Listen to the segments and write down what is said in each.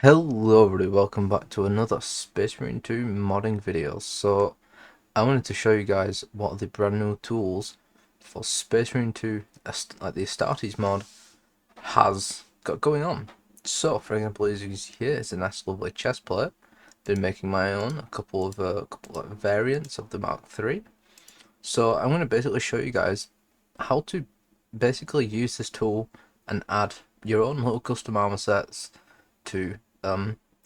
Hello everybody, welcome back to another Space Marine 2 modding video. So I wanted to show you guys what the brand new tools for Space Marine 2, like the Astartes mod, has got going on. So for example, as you can see here, it's a nice lovely chest plate. Been making my own, a couple of variants of the Mark III. So I'm going to basically show you guys how to basically use this tool and add your own little custom armor sets to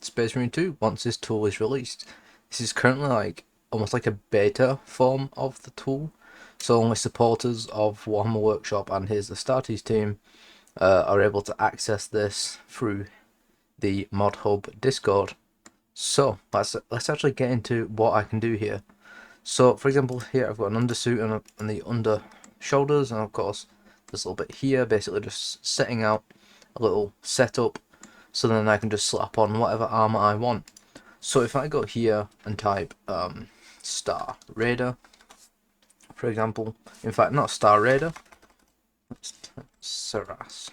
Space Marine 2 once this tool is released. This is currently like almost like a beta form of the tool, so only supporters of Warhammer Workshop and his Astartes team are able to access this through the Mod Hub Discord. So let's actually get into what I can do here. So for example, here I've got an undersuit and the under shoulders, and of course this little bit here, basically just setting out a little setup so then I can just slap on whatever armor I want. So if I go here and type Star Raider, for example, in fact not Star Raider, let's type Saras.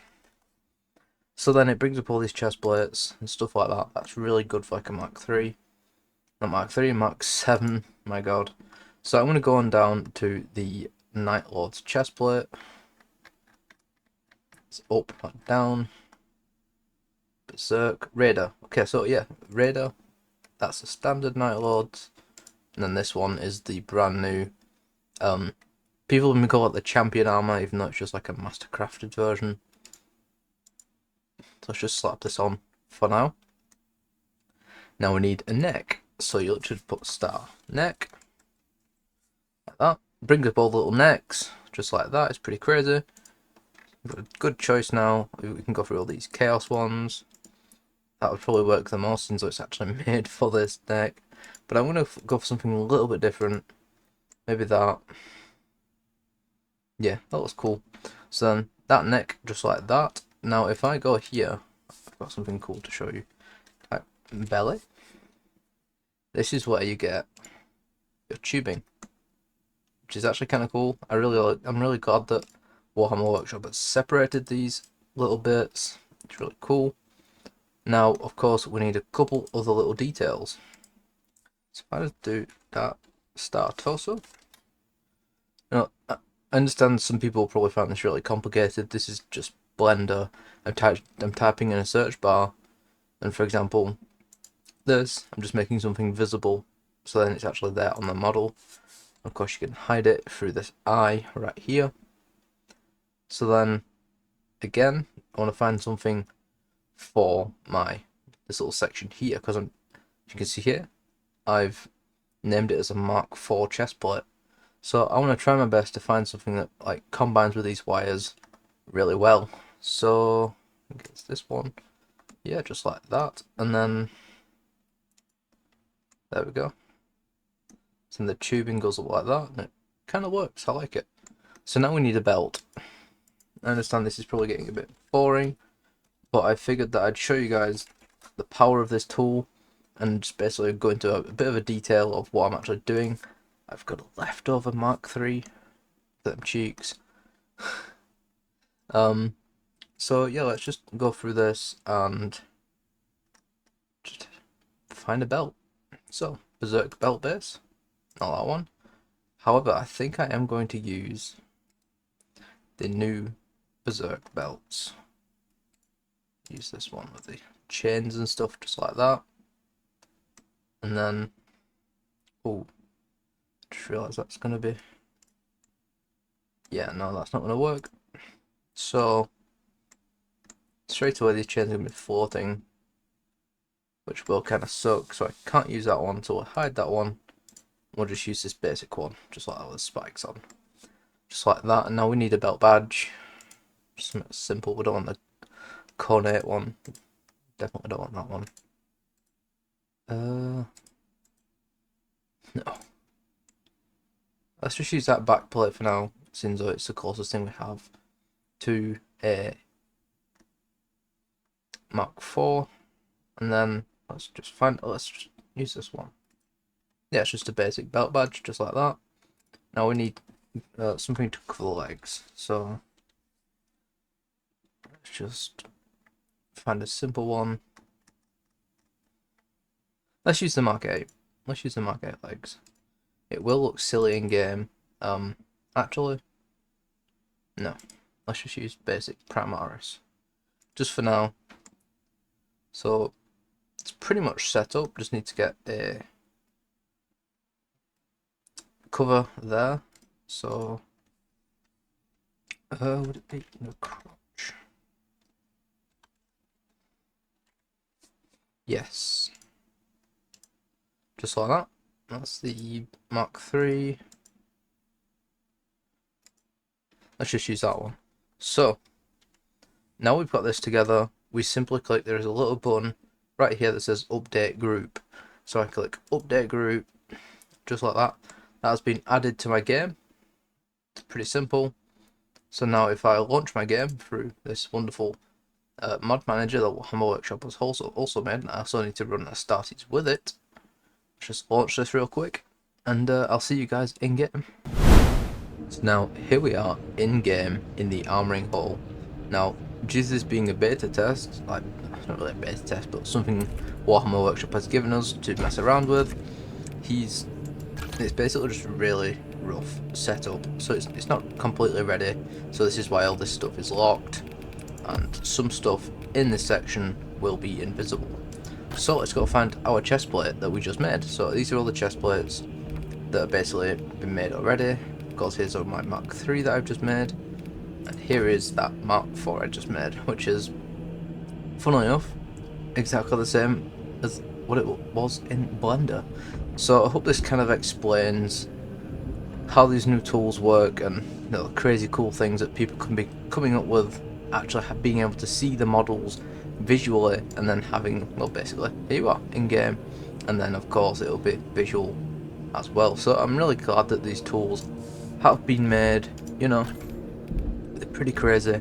So then it brings up all these chest plates and stuff like that. That's really good for like a Mark 3. Not Mark 3, Mark 7, my god. So I'm going to go on down to the Night Lord's chest plate. It's up, not down. Berserk, Raider. Okay, so yeah, Raider. That's the standard Night Lords. And then this one is the brand new. People even call it the Champion armor, even though it's just like a master crafted version. So let's just slap this on for now. Now we need a neck. So you should put star neck. Like that. Brings up all the little necks, just like that. It's pretty crazy. We've got a good choice now. We can go through all these chaos ones. That would probably work the most since it's actually made for this deck. But I'm going to go for something a little bit different. Maybe that. Yeah, that looks cool. So then that neck, just like that. Now if I go here, I've got something cool to show you. Type belly. This is where you get your tubing, which is actually kind of cool. I'm really glad that Warhammer Workshop has separated these little bits. It's really cool. Now, of course, we need a couple other little details. So if I just do that star torso. Now, I understand some people probably find this really complicated. This is just Blender. I'm typing in a search bar, and for example, this, I'm just making something visible, so then it's actually there on the model. Of course, you can hide it through this eye right here. So then, again, I want to find something for this little section here, because as you can see here, I've named it as a Mark IV chest plate. So I want to try my best to find something that like combines with these wires really well. So I think it's this one. Yeah, just like that. And then there we go. So the tubing goes up like that, and it kind of works. I like it. So now we need a belt. I understand this is probably getting a bit boring, but I figured that I'd show you guys the power of this tool and just basically go into a bit of a detail of what I'm actually doing. I've got a leftover Mark III, them cheeks. So yeah, let's just go through this and just find a belt. So, Berserk belt base, not that one. However, I think I am going to use the new Berserk belts. Use this one with the chains and stuff, just like that. And then, oh, just realised that's going to be, yeah, no, that's not going to work. So, straight away these chains are going to be floating, which will kind of suck, so I can't use that one, so we'll hide that one. We'll just use this basic one, just like that with spikes on. Just like that, and now we need a belt badge. Just something simple, we don't want the cornate one. Definitely don't want that one. No. Let's just use that back plate for now, since it's the closest thing we have to a Mark IV. And then let's just use this one. Yeah, it's just a basic belt badge, just like that. Now we need something to cover the legs, so let's just find a simple one. Let's use the Mark 8. Let's use the Mark 8 legs. It will look silly in game. Actually, no. Let's just use basic Primaris. Just for now. So, it's pretty much set up. Just need to get a cover there. So, would it be in the crotch? Yes. Just like that. That's the Mark III. Let's just use that one. So, now we've got this together, we simply click, there is a little button right here that says update group. So I click update group, just like that. That has been added to my game. It's pretty simple. So now if I launch my game through this wonderful mod manager that Warhammer Workshop has also made, and I also need to run Astartes with it. Let's just launch this real quick, and I'll see you guys in game. So now here we are in game in the armoring hall. Now, due to this being a beta test, like not really a beta test, but something Warhammer Workshop has given us to mess around with, it's basically just really rough setup. So it's not completely ready. So this is why all this stuff is locked, and some stuff in this section will be invisible. So let's go find our chest plate that we just made. So these are all the chest plates that have basically been made already. Of course, here's my Mark III that I've just made, and here is that Mark IV I just made, which is, funnily enough, exactly the same as what it was in Blender. So I hope this kind of explains how these new tools work, and the crazy cool things that people can be coming up with, actually being able to see the models visually, and then having, well, basically, here you are, in-game, and then of course it'll be visual as well. So I'm really glad that these tools have been made. You know, they're pretty crazy.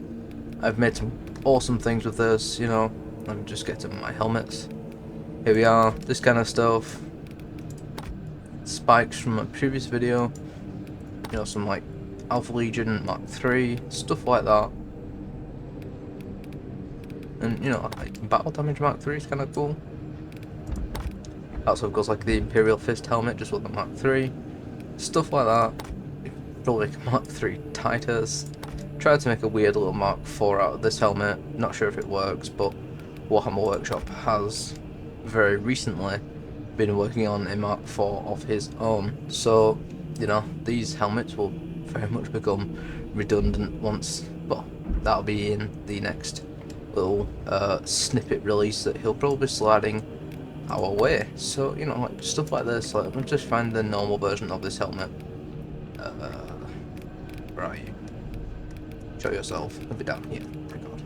I've made some awesome things with this, you know. Let me just get to my helmets. Here we are, this kind of stuff. Spikes from a previous video. You know, some like Alpha Legion Mark III, stuff like that. And you know, like battle damage Mark III is kind of cool. Also goes like the Imperial Fist helmet, just with the Mark III. Stuff like that. Probably like a Mark III Titus. Tried to make a weird little Mark IV out of this helmet. Not sure if it works, but Warhammer Workshop has very recently been working on a Mark IV of his own. So, you know, these helmets will very much become redundant once, well, that'll be in the next little snippet release that he'll probably be sliding our way. So, you know, like stuff like this, like, let's just find the normal version of this helmet. Right. Show yourself. It'll be down here. Oh my god.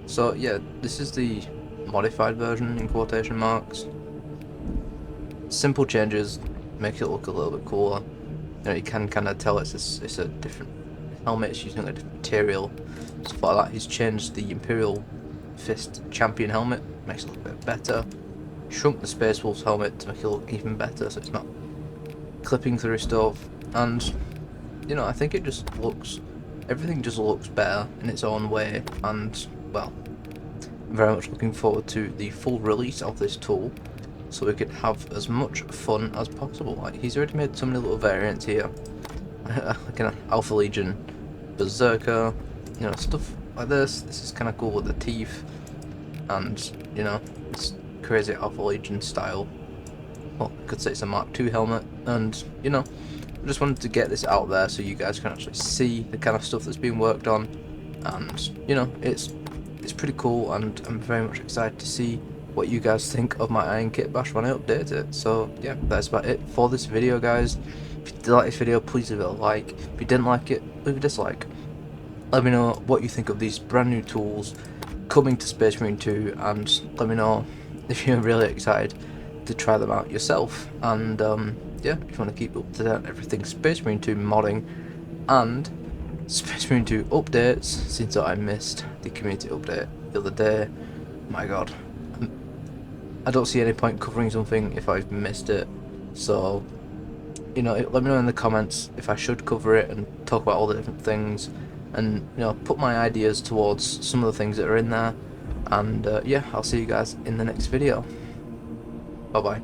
So, yeah, this is the modified version, in quotation marks. Simple changes, make it look a little bit cooler. You know, you can kind of tell it's a different helmet, it's using a different material, stuff like that. He's changed the Imperial Fist Champion helmet, makes it look a bit better. Shrunk the Space Wolves helmet to make it look even better, so it's not clipping through stuff. And, you know, I think it just looks, everything just looks better in its own way. And, well, I'm very much looking forward to the full release of this tool, so we can have as much fun as possible. Like, he's already made so many little variants here, like an Alpha Legion Berserker, you know, stuff like this. This is kind of cool with the teeth, and you know, it's crazy Alpha Legion style. Well, I could say it's a Mark II helmet, and you know, I just wanted to get this out there so you guys can actually see the kind of stuff that's being worked on, and you know, it's pretty cool, and I'm very much excited to see what you guys think of my Iron Kit Bash when I update it. So yeah, that's about it for this video, guys. If you did like this video, please leave it a like. If you didn't like it, leave a dislike. Let me know what you think of these brand new tools coming to Space Marine 2, and let me know if you're really excited to try them out yourself. And yeah, if you want to keep up to date on everything Space Marine 2 modding and Space Marine 2 updates, since I missed the community update the other day, my god, I don't see any point covering something if I've missed it. So, you know, let me know in the comments if I should cover it and talk about all the different things, and you know, put my ideas towards some of the things that are in there. And yeah, I'll see you guys in the next video. Bye bye.